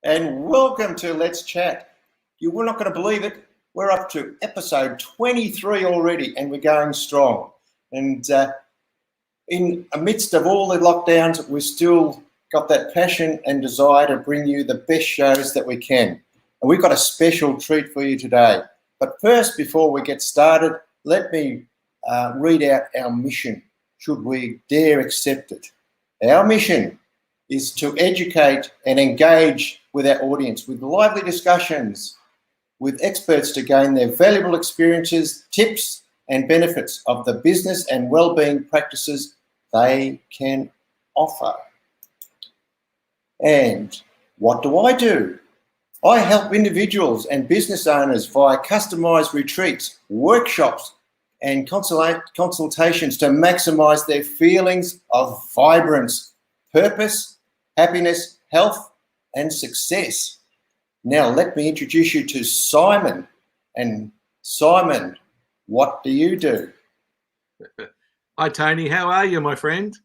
and welcome to Let's Chat. You were not going to believe it. We're up to episode 23 already, and we're going strong. And in amidst of all the lockdowns, we've still got that passion and desire to bring you the best shows that we can. And we've got a special treat for you today. But first, before we get started, let me read out our mission, should we dare accept it. Our mission is to educate and engage with our audience with lively discussions with experts to gain their valuable experiences, tips and benefits of the business and wellbeing practices they can offer. And what do? I help individuals and business owners via customised retreats, workshops and consultations to maximise their feelings of vibrance, purpose, happiness, health and success. Now let me introduce you to Simon. And Simon, what do you do? Hi Tony, how are you, my friend?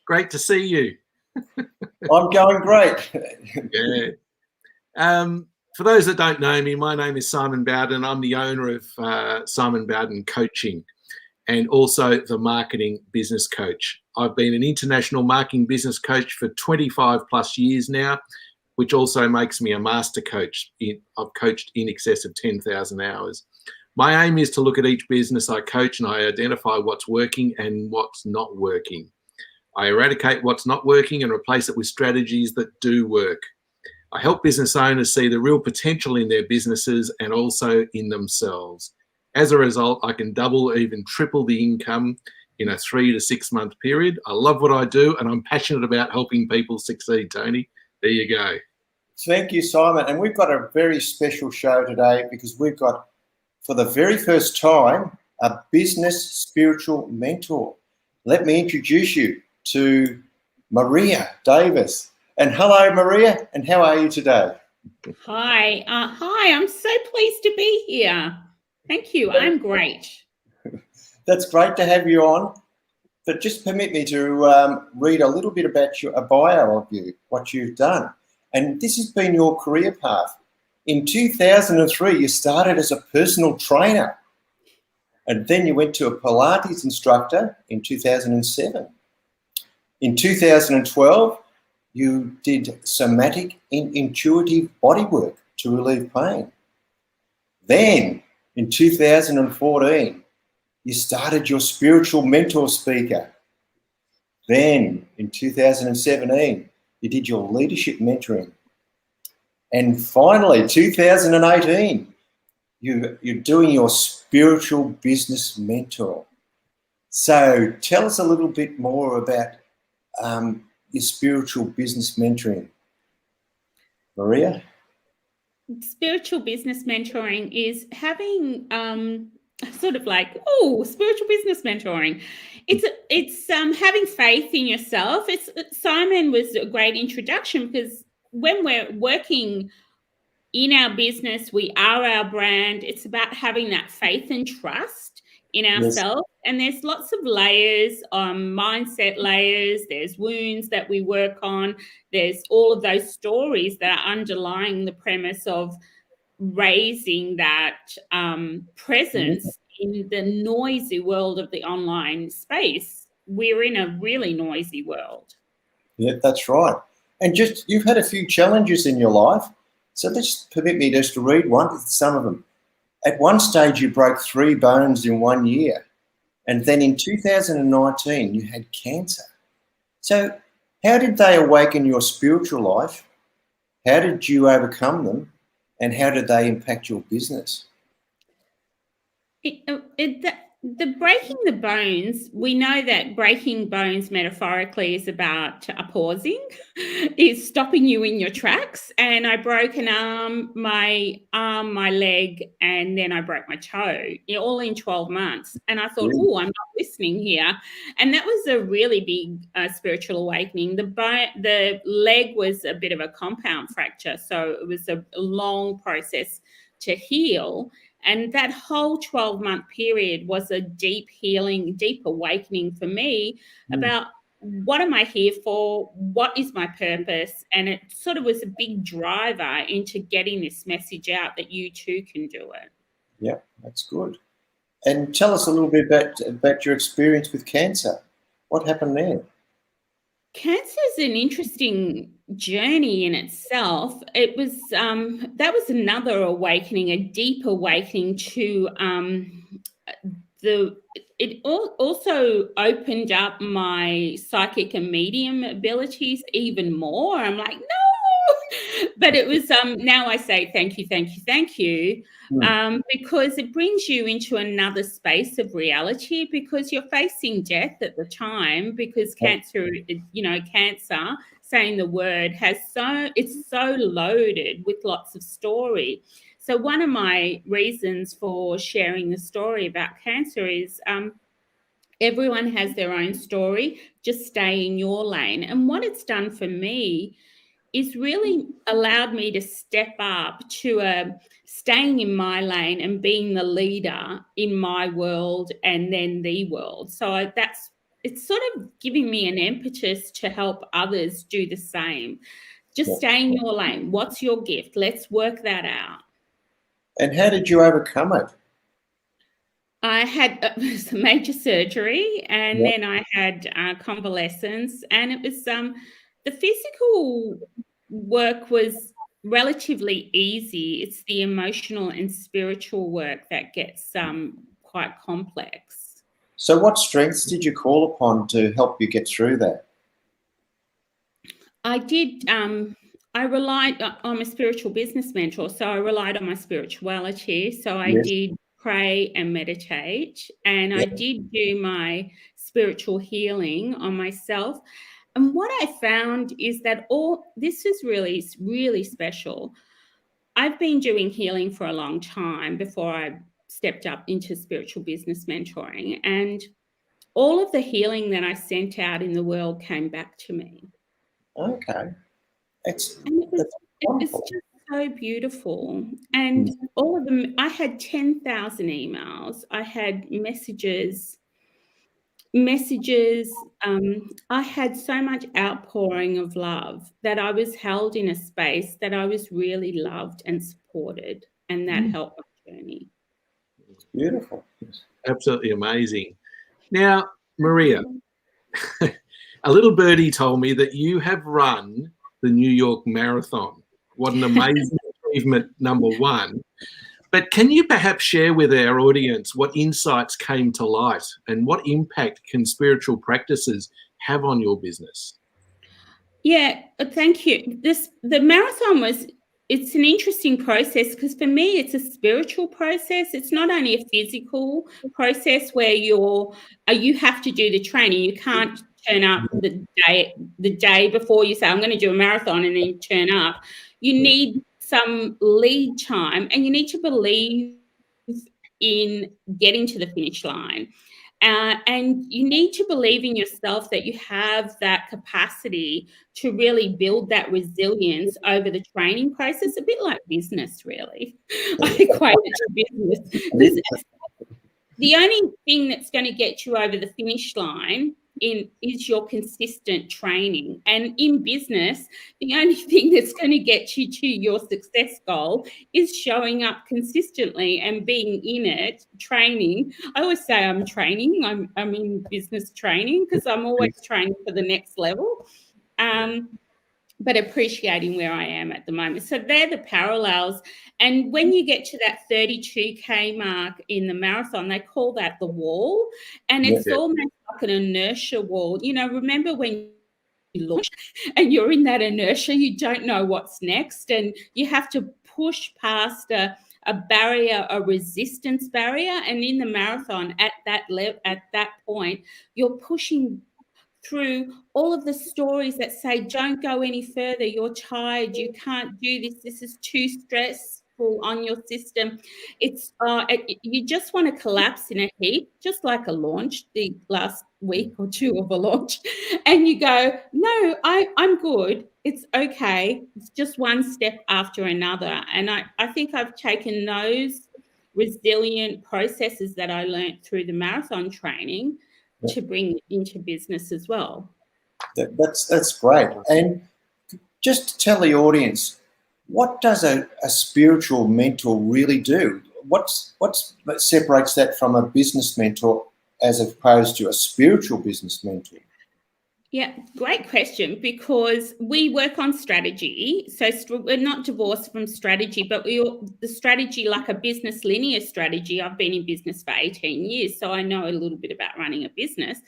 Great to see you. I'm going great. Yeah. For those that don't know me, my name is Simon Bowden. I'm the owner of Simon Bowden Coaching and also the Marketing Business Coach. I've been an international marketing business coach for 25 plus years now, which also makes me a master coach. I've coached in excess of 10,000 hours. My aim is to look at each business I coach and I identify what's working and what's not working. I eradicate what's not working and replace it with strategies that do work. I help business owners see the real potential in their businesses and also in themselves. As a result, I can double, even triple the income in a 3 to 6 month period. I love what I do and I'm passionate about helping people succeed, Tony. There you go. Thank you, Simon. And we've got a very special show today because we've got, for the very first time, a business spiritual mentor. Let me introduce you to Maria Davis. And hello, Maria, and how are you today? Hi, I'm so pleased to be here. Thank you, I'm great. That's great to have you on. But just permit me to read a little bit about a bio of you, what you've done. And this has been your career path. In 2003, you started as a personal trainer. And then you went to a Pilates instructor in 2007. In 2012, you did somatic and intuitive bodywork to relieve pain. Then, in 2014, you started your spiritual mentor speaker. Then, in 2017, you did your leadership mentoring. And finally, 2018, you're doing your spiritual business mentor. So tell us a little bit more about your spiritual business mentoring. Maria? Spiritual business mentoring is having sort of like, spiritual business mentoring. It's having faith in yourself. Simon was a great introduction because when we're working in our business, we are our brand. It's about having that faith and trust in ourselves. Yes. And there's lots of layers, mindset layers. There's wounds that we work on. There's all of those stories that are underlying the premise of raising that presence in the noisy world of the online space. We're in a really noisy world. Yeah, that's right. And just, you've had a few challenges in your life. So just permit me just to read some of them. At one stage, you broke 3 bones in 1 year. And then in 2019, you had cancer. So how did they awaken your spiritual life? How did you overcome them? And how did they impact your business? The breaking the bones, we know that breaking bones metaphorically is about pausing, is stopping you in your tracks. And I broke an arm, my leg, and then I broke my toe, all in 12 months. And I thought, I'm not listening here. And that was a really big spiritual awakening. The leg was a bit of a compound fracture, so it was a long process to heal. And that whole 12-month period was a deep healing, deep awakening for me about what am I here for? What is my purpose? And it sort of was a big driver into getting this message out that you too can do it. Yeah, that's good. And tell us a little bit about your experience with cancer. What happened there? Cancer is an interesting journey in itself. It was that was another awakening, a deep awakening to it also opened up my psychic and medium abilities even more. I'm like, no, but it was now I say thank you, because it brings you into another space of reality, because you're facing death at the time, because cancer, cancer, saying the word, it's so loaded with lots of story. So one of my reasons for sharing the story about cancer is everyone has their own story. Just stay in your lane. And what it's done for me is really allowed me to step up to staying in my lane and being the leader in my world and then the world. So it's sort of giving me an impetus to help others do the same. Just stay in your lane. What's your gift? Let's work that out. And how did you overcome it? I had some major surgery, and then I had convalescence, and it was the physical work was relatively easy. It's the emotional and spiritual work that gets quite complex. So what strengths did you call upon to help you get through that? I did. I relied. I'm a spiritual business mentor, so I relied on my spirituality. So I did pray and meditate, and I did do my spiritual healing on myself. And what I found is that this is really, really special. I've been doing healing for a long time before I stepped up into spiritual business mentoring, and all of the healing that I sent out in the world came back to me. Okay. It was just so beautiful. And all of them, I had 10,000 emails. I had messages. I had so much outpouring of love that I was held in a space that I was really loved and supported. And that helped my journey. It's beautiful. Absolutely amazing. Now, Maria, a little birdie told me that you have run the New York Marathon. What an amazing achievement, number one. But can you perhaps share with our audience what insights came to light and what impact can spiritual practices have on your business? Yeah, thank you. The marathon it's an interesting process, because for me, it's a spiritual process. It's not only a physical process where you have to do the training. You can't turn up the day before you say, I'm going to do a marathon, and then you turn up. You need some lead time, and you need to believe in getting to the finish line. And you need to believe in yourself that you have that capacity to really build that resilience over the training process, a bit like business, really. I equate it to business. The only thing that's going to get you over the finish line is your consistent training. And in business, the only thing that's going to get you to your success goal is showing up consistently and being in it, training. I always say I'm training. I'm in business training, because I'm always training for the next level. But appreciating where I am at the moment. So they're the parallels. And when you get to that 32K mark in the marathon, they call that the wall. And it's almost like an inertia wall. Remember when you launch and you're in that inertia, you don't know what's next, and you have to push past a barrier, a resistance barrier. And in the marathon, at that point, you're pushing through all of the stories that say, don't go any further, you're tired, you can't do this is too stressful on your system. It's you just want to collapse in a heap, just like a launch, the last week or two of a launch, and you go, no, I'm good, it's okay, it's just one step after another. And I think I've taken those resilient processes that I learned through the marathon training to bring into business as well. That's great. And just to tell the audience, what does a spiritual mentor really do? What separates that from a business mentor as opposed to a spiritual business mentor? Yeah, great question, because we work on strategy. So we're not divorced from strategy, but the strategy, like a business linear strategy. I've been in business for 18 years, so I know a little bit about running a business.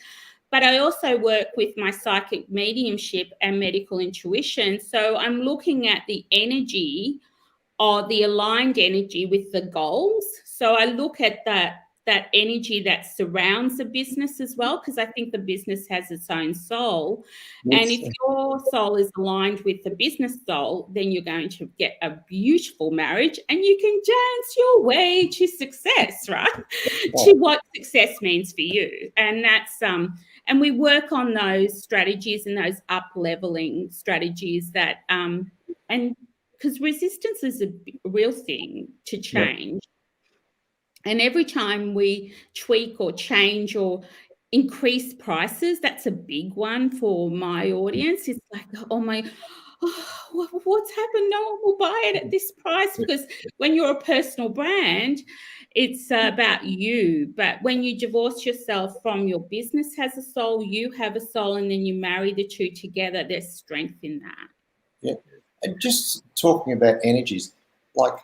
But I also work with my psychic mediumship and medical intuition. So I'm looking at the energy, or the aligned energy with the goals. So I look at that energy that surrounds the business as well, because I think the business has its own soul. Yes. And if your soul is aligned with the business soul, then you're going to get a beautiful marriage, and you can dance your way to success, right? To what success means for you. And that's and we work on those strategies and those up-leveling strategies that and because resistance is a real thing to change. And every time we tweak or change or increase prices, that's a big one for my audience. It's like, what's happened? No one will buy it at this price. Because when you're a personal brand, it's about you. But when you divorce yourself from your business has a soul, you have a soul, and then you marry the two together, there's strength in that. Yeah. And just talking about energies, like,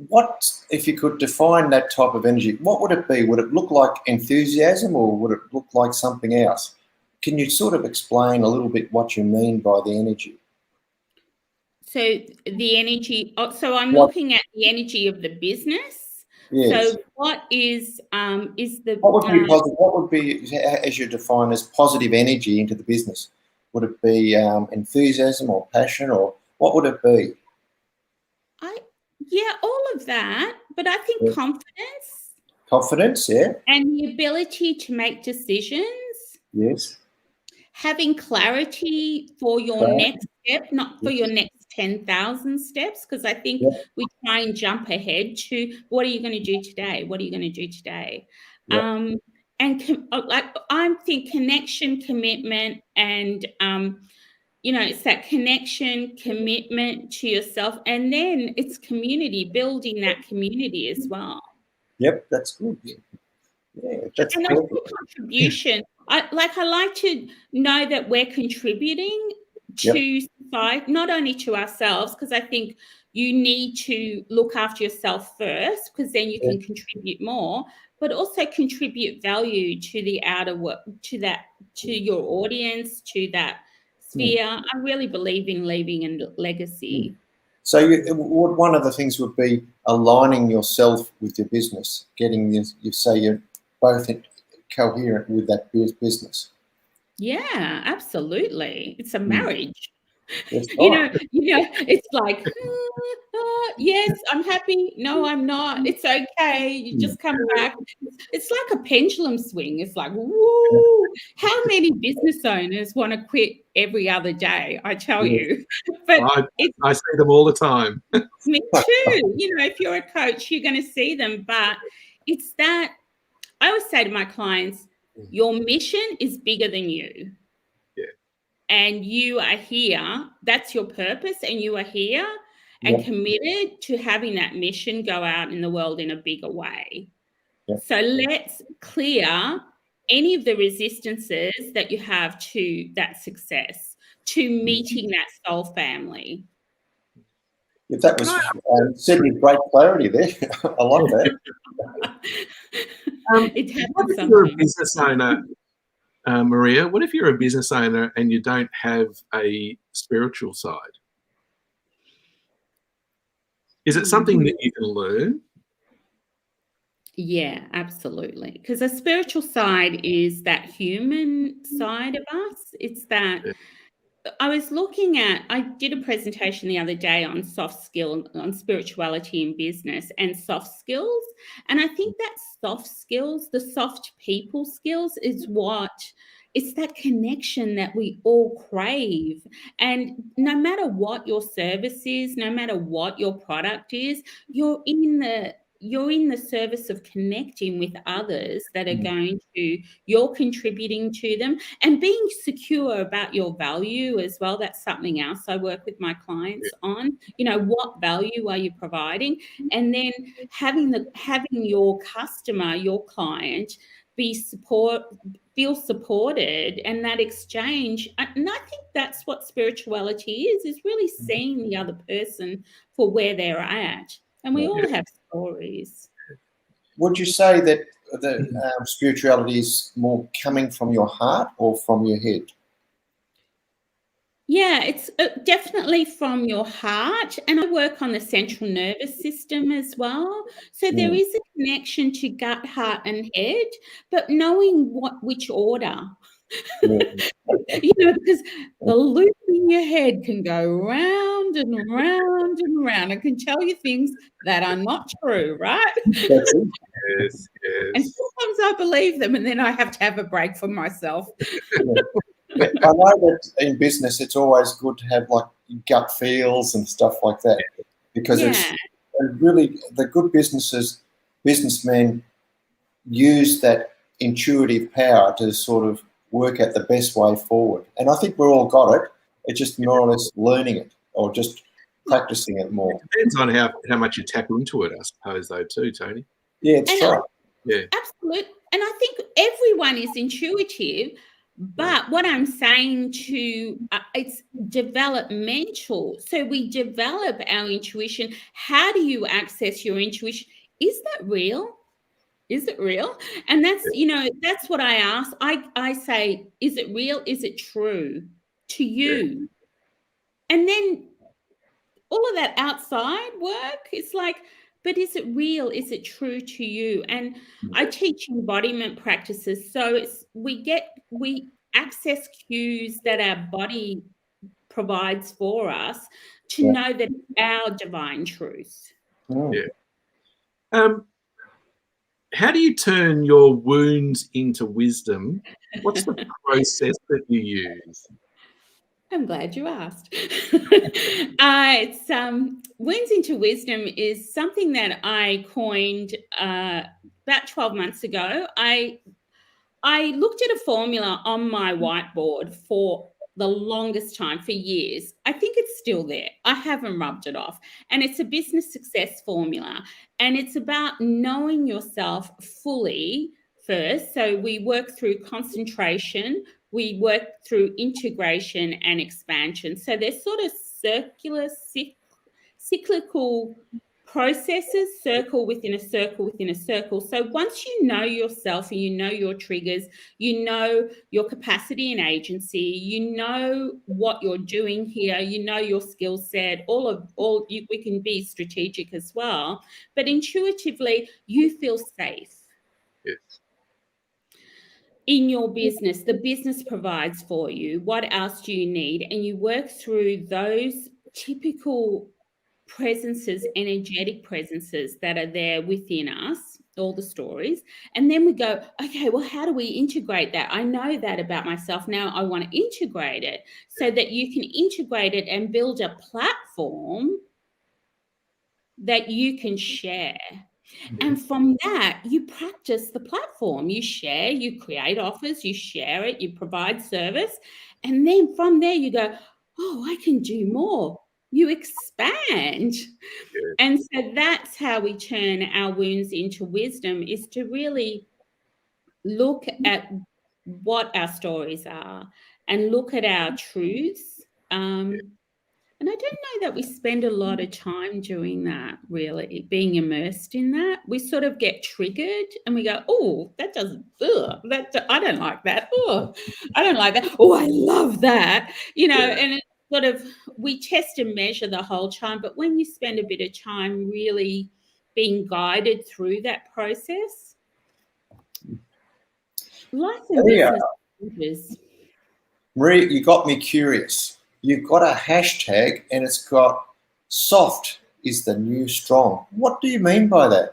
what, if you could define that type of energy, what would it be? Would it look like enthusiasm, or would it look like something else? Can you sort of explain a little bit what you mean by the energy? So the energy, so I'm looking at the energy of the business. Yes. So what is the... What would be positive? What would be, as you define, as positive energy into the business? Would it be enthusiasm or passion, or what would it be? Yeah, all of that. But I think confidence. Confidence, yeah. And the ability to make decisions. Yes. Having clarity for your next step, not for your next 10,000 steps, because I think we try and jump ahead to, what are you going to do today? What are you going to do today? And I think connection, commitment, and it's that connection, commitment to yourself, and then it's community, building that community as well. Yep, that's good. Yeah, that's and also contribution. I like to know that we're contributing to society, not only to ourselves, because I think you need to look after yourself first, because then you can contribute more, but also contribute value to the outer world, to your audience, to that sphere. I really believe in leaving a legacy. So one of the things would be aligning yourself with your business, getting you say you're both coherent with that business. Yeah, absolutely. It's a marriage. Yes, It's like, yes, I'm happy. No, I'm not. It's okay. You just come back. It's like a pendulum swing. It's like, woo. How many business owners want to quit every other day? I tell you. But I see them all the time. Me too. If you're a coach, you're going to see them. But it's that, I always say to my clients, your mission is bigger than you. And you are here, that's your purpose, and you are here and committed to having that mission go out in the world in a bigger way. So let's clear any of the resistances that you have to that success, to meeting that soul family. If that was said with great clarity there, I like that. It happens what if sometimes. you're a business owner, Maria, what if you're a business owner and you don't have a spiritual side? Is it something that you can learn? Yeah, absolutely. Because the spiritual side is that human side of us. It's that I did a presentation the other day on soft skill, on spirituality in business and soft skills. And I think that soft skills, the soft people skills, it's that connection that we all crave. And no matter what your service is, no matter what your product is, you're in you're in the service of connecting with others that are you're contributing to them, and being secure about your value as well. That's something else I work with my clients on. What value are you providing? And then having your customer, your client, feel supported, and that exchange. And I think that's what spirituality is really seeing the other person for where they're at. And we all have stories. Would you say that the spirituality is more coming from your heart or from your head? Yeah, it's definitely from your heart. And I work on the central nervous system as well. So there is a connection to gut, heart, and head, but knowing which order. Because the loop in your head can go round and round and round. It can tell you things that are not true, right? That's it. Yes. And sometimes I believe them, and then I have to have a break for myself. I know that in business it's always good to have like gut feels and stuff like that, because it's really the good businessmen use that intuitive power to sort of work out the best way forward. And I think we've all got it. It's just more or less learning it or just practicing it more. It depends on how much you tap into it, I suppose, though, too, Tony. Yeah, it's right. Yeah. Absolutely. And I think everyone is intuitive, but what I'm saying it's developmental. So we develop our intuition. How do you access your intuition? Is that real? Is it real? And that's what I ask. I say, is it real? Is it true to you? And then all of that outside work, it's like, but is it real? Is it true to you? And I teach embodiment practices. So we access cues that our body provides for us to know that it's our divine truth. Yeah. How do you turn your wounds into wisdom? What's the process that you use? I'm glad you asked. It's Wounds into Wisdom is something that I coined about 12 months ago. I looked at a formula on my whiteboard for the longest time, for years. I think it's still there. I haven't rubbed it off. And it's a business success formula. And it's about knowing yourself fully first. So we work through concentration, we work through integration and expansion. So they're sort of circular, cyclical processes, circle within a circle within a circle. So once you know yourself and you know your triggers, you know your capacity and agency, you know what you're doing here, you know your skill set, we can be strategic as well, but intuitively you feel safe. Yes. In your business, the business provides for you. What else do you need? And you work through those typical presences, energetic presences that are there within us, all the stories. And then we go, okay, well, how do we integrate that? I know that about myself. Now I want to integrate it so that you can integrate it and build a platform that you can share. And from that, you practice the platform. You share, you create offers, you share it, you provide service. And then from there, you go, oh, I can do more. You expand. And so that's how we turn our wounds into wisdom, is to really look at what our stories are and look at our truths. And I don't know that we spend a lot of time doing that, really, being immersed in that. We sort of get triggered and we go, oh, I don't like that. Oh, I don't like that. Oh, I love that. And it's sort of, we test and measure the whole time. But when you spend a bit of time really being guided through that process, life and business changes. Marie, you got me curious. You've got a hashtag and it's got soft is the new strong. What do you mean by that?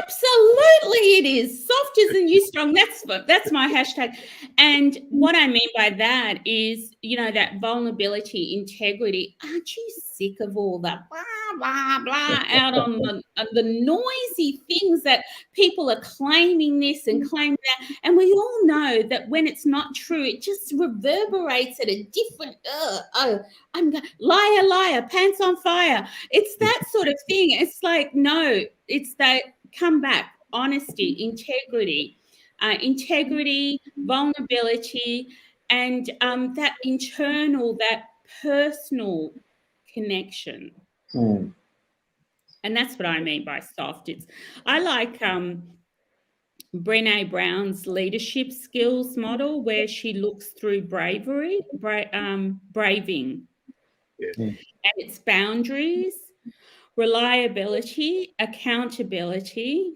Absolutely it is. Soft is the new strong. That's my hashtag. And what I mean by that is, that vulnerability, integrity. Aren't you sick of all that? blah, blah out on the noisy things that people are claiming this and claiming that. And we all know that when it's not true, it just reverberates at a different, liar, liar, pants on fire. It's that sort of thing. It's like, no, it's that come back, honesty, integrity, vulnerability, and that internal, that personal connection. And that's what I mean by soft. I like Brené Brown's leadership skills model, where she looks through braving, and its boundaries, reliability, accountability,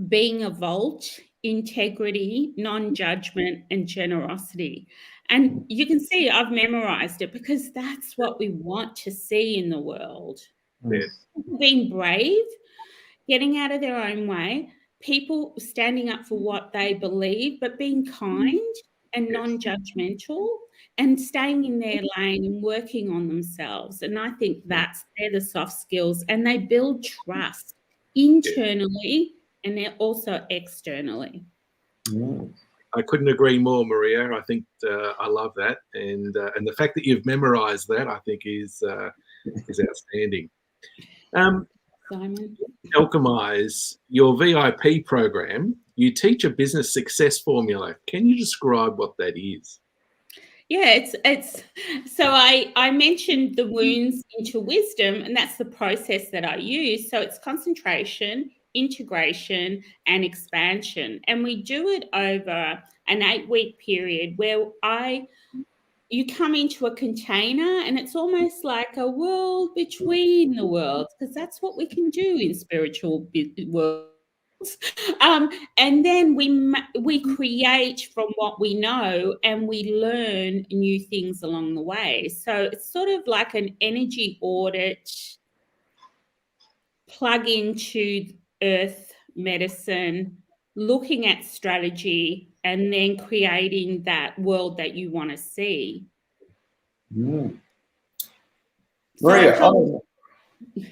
being a vault, integrity, non-judgment, and generosity. And you can see I've memorized it because that's what we want to see in the world. Yes. Being brave, getting out of their own way, people standing up for what they believe, but being kind and non-judgmental, and staying in their lane and working on themselves. And I think they're the soft skills, and they build trust internally and they're also externally. I couldn't agree more, Maria. I think I love that, and the fact that you've memorised that, I think, is outstanding. Simon, Alchemize, your VIP program, you teach a business success formula. Can you describe what that is? Yeah, it's so I mentioned the wounds into wisdom, and that's the process that I use. So it's concentration, integration, and expansion. And we do it over an 8-week period where you come into a container, and it's almost like a world between the worlds, because that's what we can do in spiritual worlds. And then we create from what we know, and we learn new things along the way. So it's sort of like an energy audit, plug into earth medicine, looking at strategy, and then creating that world that you want to see. Maria,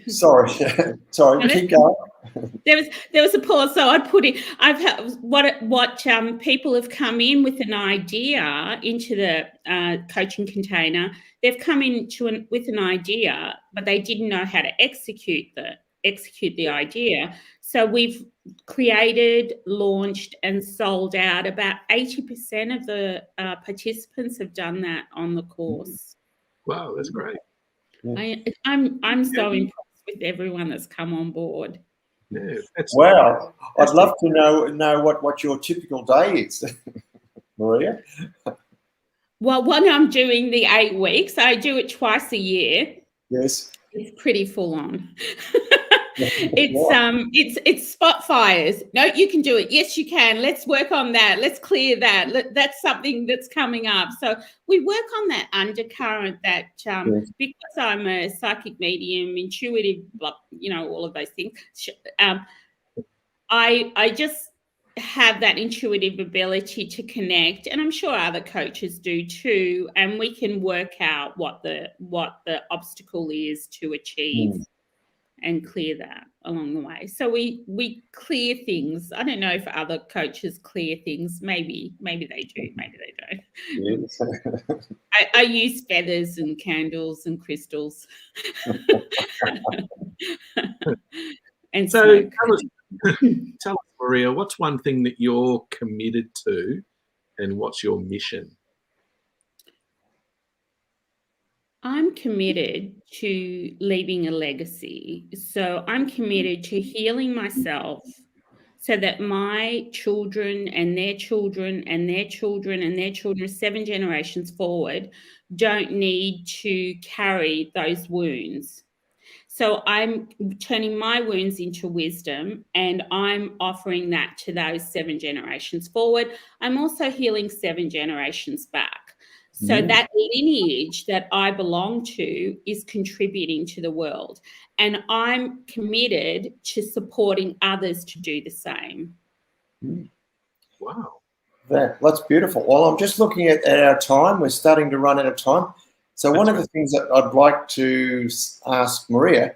sorry, keep going. There was a pause, so I'd put in. I've had what people have come in with an idea into the coaching container. They've come in with an idea, but they didn't know how to execute the idea. So we've created, launched, and sold out. About 80% of the participants have done that on the course. Wow, that's great. I'm so impressed with everyone that's come on board. Yeah, wow, I'd love to know what your typical day is, Maria. Well, when I'm doing the 8 weeks, I do it twice a year. Yes, it's pretty full on. It's spot fires. No, you can do it. Yes, you can. Let's work on that. Let's clear that. That's something that's coming up. So we work on that undercurrent that because I'm a psychic medium, intuitive, all of those things. I just have that intuitive ability to connect, and I'm sure other coaches do too. And we can work out what the obstacle is to achieve. And clear that along the way. So we clear things. I don't know if other coaches clear things. Maybe they do. Maybe they don't. Yes. I use feathers and candles and crystals. And so tell us, Maria, what's one thing that you're committed to, and what's your mission? I'm committed to leaving a legacy. So I'm committed to healing myself so that my children and their children and their children and their children, 7 generations forward, don't need to carry those wounds. So I'm turning my wounds into wisdom, and I'm offering that to those 7 generations forward. I'm also healing 7 generations back. So that lineage that I belong to is contributing to the world. And I'm committed to supporting others to do the same. Wow. That's beautiful. Well, I'm just looking at our time. We're starting to run out of time. So one of the things that I'd like to ask Maria,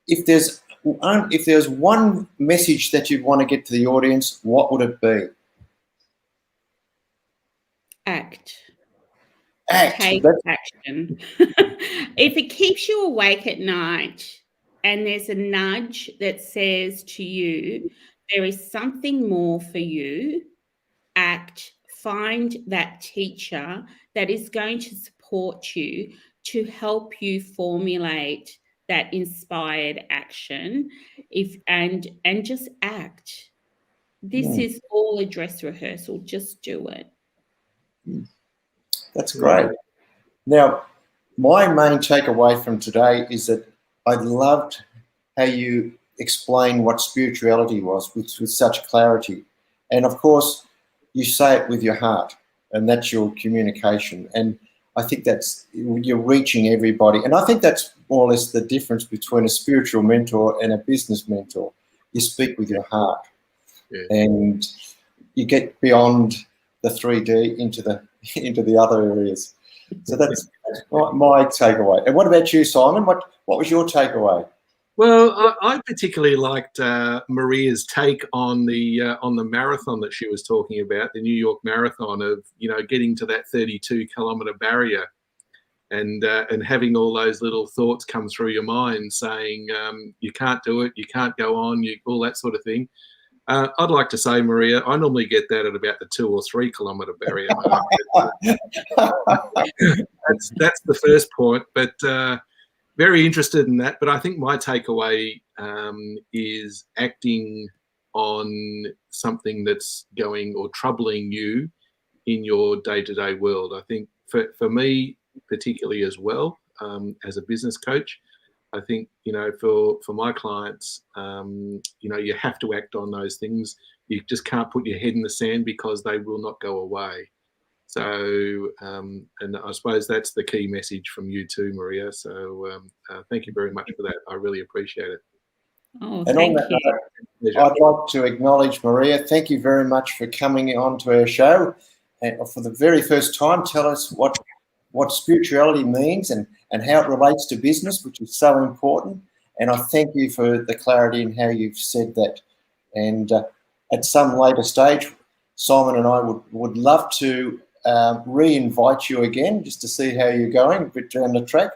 if there's one message that you'd want to get to the audience, what would it be? Act. Act. Take action. If it keeps you awake at night and there's a nudge that says to you, there is something more for you, act. Find that teacher that is going to support you to help you formulate that inspired action. And just act. This is all a dress rehearsal. Just do it. That's great. Now, my main takeaway from today is that I loved how you explained what spirituality was with such clarity. And of course, you say it with your heart, and that's your communication. And I think that's, you're reaching everybody. And I think that's more or less the difference between a spiritual mentor and a business mentor. You speak with your heart, and you get beyond the 3D into the other areas. So that's my takeaway. And what about you, Simon? What was your takeaway? Well, I particularly liked Maria's take on the marathon that she was talking about, the New York Marathon, of getting to that 32-kilometre barrier, and having all those little thoughts come through your mind saying you can't do it, you can't go on, all that sort of thing. I'd like to say, Maria, I normally get that at about the 2 or 3 kilometre barrier. That's the first point, but very interested in that. But I think my takeaway is acting on something that's going or troubling you in your day-to-day world. I think for me, particularly as well, as a business coach, I think, for my clients, you have to act on those things. You just can't put your head in the sand because they will not go away. So, and I suppose that's the key message from you too, Maria. So thank you very much for that. I really appreciate it. Oh, thank you. I'd like to acknowledge Maria. Thank you very much for coming on to our show. And for the very first time, tell us what spirituality means and how it relates to business, which is so important. And I thank you for the clarity in how you've said that. And at some later stage, Simon and I would love to re-invite you again just to see how you're going a bit down the track.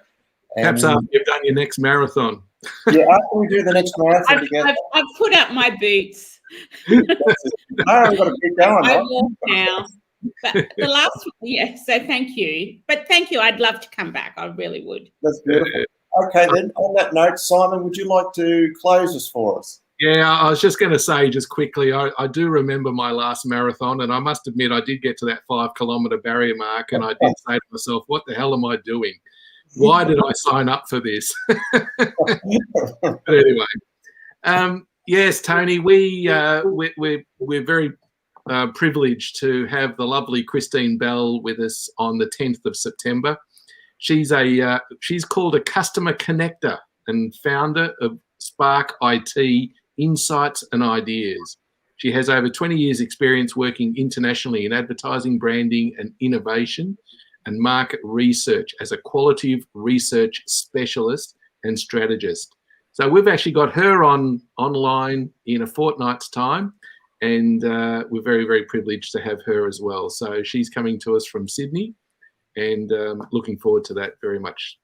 Perhaps after you've done your next marathon. Yeah, after we do the next marathon together. I've put up my boots. No, we've got to keep going. I walk now. But the last one, yeah, so thank you. But thank you. I'd love to come back. I really would. That's beautiful. Okay, then, on that note, Simon, would you like to close this for us? Yeah, I was just going to say just quickly, I do remember my last marathon, and I must admit I did get to that 5-kilometre barrier mark, and I did say to myself, what the hell am I doing? Why did I sign up for this? But anyway, yes, Tony, we're very privileged to have the lovely Christine Bell with us on the 10th of September. She's called a customer connector and founder of Spark IT Insights and Ideas. She has over 20 years experience working internationally in advertising, branding and innovation and market research as a qualitative research specialist and strategist. So we've actually got her online in a fortnight's time, and we're very, very privileged to have her as well. So she's coming to us from Sydney, and looking forward to that very much.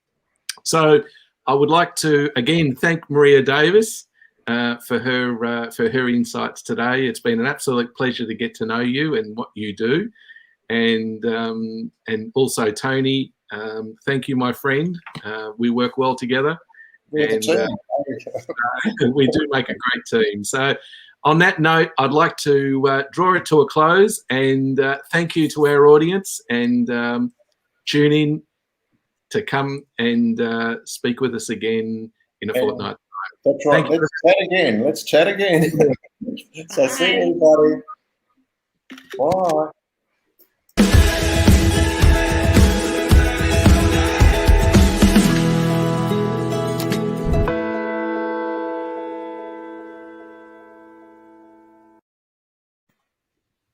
So I would like to again thank Maria Davis for her insights today. It's been an absolute pleasure to get to know you and what you do, and also Tony. Thank you, my friend. We work well together, and we do make a great team. So, on that note, I'd like to draw it to a close, and thank you to our audience, and tune in to come and speak with us again in a fortnight. That's right. Let's chat again. So see you, everybody. Bye.